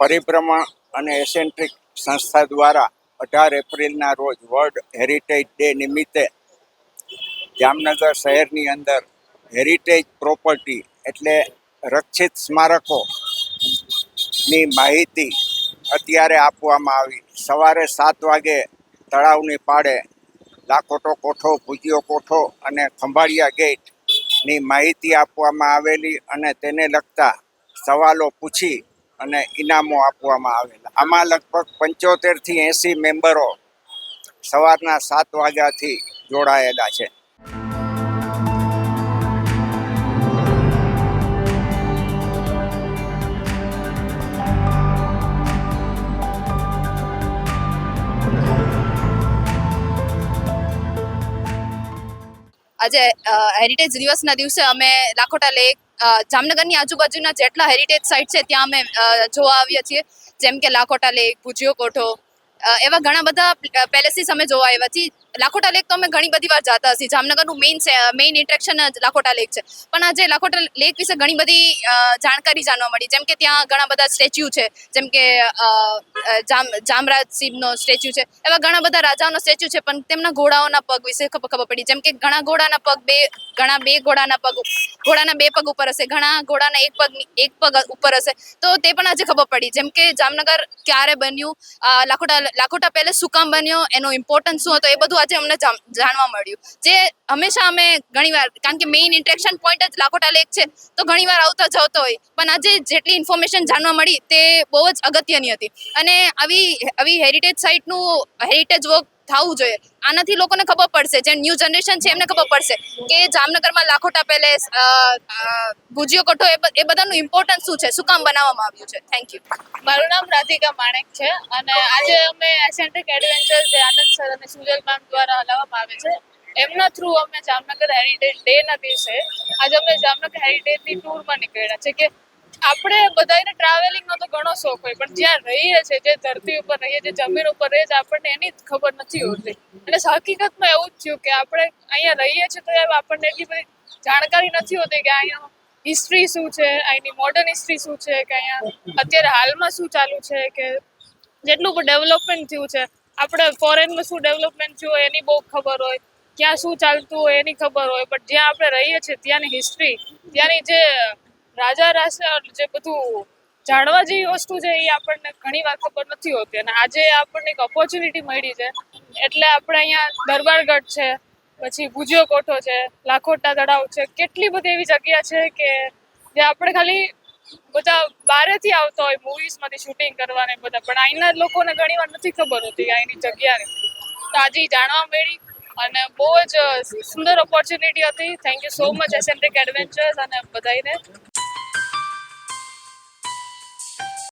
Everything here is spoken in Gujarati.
પરિભ્રમણ અને એસેન્ટ્રિક સંસ્થા દ્વારા 18 એપ્રિલના રોજ વર્લ્ડ હેરિટેજ ડે નિમિત્તે જામનગર શહેરની અંદર હેરિટેજ પ્રોપર્ટી એટલે રક્ષિત સ્મારકોની માહિતી અત્યારે આપવામાં આવી. સવારે 7 વાગે તળાવની પાળે લાખોટો કોઠો, ભુજિયો કોઠો અને ખંભાળિયા ગેટની માહિતી આપવામાં આવેલી અને તેને લગતા સવાલો પૂછી અને ઇનામો આપવામાં આવેલા. આમાં લગભગ 75 થી 80 મેમ્બરો સવારના 7 વાગ્યાથી જોડાયેલા છે. આજે હેરિટેજ દિવસના દિવસે અમે લાખોટા લેક જામનગરની આજુબાજુના જેટલા હેરિટેજ સાઇટ છે ત્યાં અમે જોવા આવ્યા છીએ. જેમ કે લાખોટા લેક, ભુજિયો કોઠો, એવા ઘણા બધા પેલેસીસ અમે જોવા આવ્યા છીએ. લાખોટા લેક તો અમે ઘણી બધી વાર જતા હશે. જામનગરનું મેઇન એટ્રેક્શન જ લાખોટા લેક છે. પણ આજે લાખોટા લેક વિશે ઘણી બધી જાણકારી જાણવા મળી. જેમ કે ત્યાં ઘણા બધા સ્ટેચ્યુ છે. જેમ કે જામરાજ સિંહનો સ્ટેચ્યુ છે. એવા ઘણા બધા રાજાઓનો સ્ટેચ્યુ છે. પણ તેમના ઘોડાઓના પગ વિશે ખબર પડી. જેમ કે ઘણા ઘોડાના બે પગ ઉપર હશે, ઘણા ઘોડાના એક પગ ઉપર હશે. તો તે પણ આજે ખબર પડી. જેમ કે જામનગર ક્યારે બન્યું, લાખોટા પેલેસ શું કામ બન્યો, એનો ઇમ્પોર્ટન્સ શું હતો, એ બધું આજે અમને જાણવા મળ્યું. જે હંમેશા અમે ઘણીવાર, કારણ કે મેઇન ઇન્ટરેક્શન પોઈન્ટ જ લાખોટા લેક છે, તો ઘણીવાર આવતા જતો હોય. પણ આજે જેટલી ઇન્ફોર્મેશન જાણવા મળી તે બહુ જ અગત્યની હતી. અને આવી હેરિટેજ સાઇટનું હેરિટેજ વર્ક થવું જોઈએ. આનાથી લોકોને ખબર પડશે, જે ન્યૂ જનરેશન છે એમને ખબર પડશે કે જામનગરમાં લાખોટા પેલેસ, ભુજિયો કોઠો એ બધાનું ઇમ્પોર્ટન્સ શું છે, શું કામ બનાવવામાં આવ્યું છે. Thank you. મારું નામ રાધિકા માણેક છે અને આજે અમે એસેન્ટ્રિક એડવેન્ચર્સ જે આનંદ સર અને સુજલ મેમ દ્વારા હલાવવામાં આવે છે, એમના થ્રુ અમે જામનગર હેરિટેજ ડેના દિવસે આજે અમે જામનગર હેરિટેજની ટૂરમાં નીકળ્યા છે. કે આપણે બધાને ટ્રાવેલિંગનો તો ઘણો શોખ હોય, પણ જ્યાં રહીએ છીએ, જે ધરતી ઉપર રહીએ, જે જમીન ઉપર રહીએ છીએ, આપણને એની જ ખબર નથી હોતી. એટલે હકીકતમાં એવું જ થયું કે આપણે અહીંયા રહીએ છીએ તો આપણને એટલી બધી જાણકારી નથી હોતી કે અહીંયા હિસ્ટ્રી શું છે, અહીંની મોડર્ન હિસ્ટ્રી શું છે, કે અહીંયા અત્યારે હાલમાં શું ચાલુ છે, કે જેટલું પણ ડેવલપમેન્ટ થયું છે, આપણે ફોરેનમાં શું ડેવલપમેન્ટ થયું હોય એની બહુ ખબર હોય, ક્યાં શું ચાલતું હોય એની ખબર હોય. પણ જ્યાં આપણે રહીએ છીએ ત્યાંની હિસ્ટ્રી, ત્યાંની જે રાજા જે બધું જાણવા જેવી વસ્તુ છે એ આપણને ઘણી વાર ખબર નથી હોતી. અને આજે આપણને એક ઓપોર્ચ્યુનિટી મળી છે. એટલે આપણે અહીંયા દરબારગઢ છે, પછી ભુજિયો કોઠો છે, લાખોટા તળાવ છે, કેટલી બધી એવી જગ્યા છે કે જે આપણે ખાલી બધા બહારેથી આવતા હોય મૂવીઝમાંથી શૂટિંગ કરવાને બધા, પણ અહીંના લોકોને ઘણી વાર નથી ખબર હોતી કે અહીંની જગ્યાની. તો આજે જાણવા મળી અને બહુ જ સુંદર ઓપોર્ચ્યુનિટી હતી. Thank you so much eccentric adventures અને બધાને.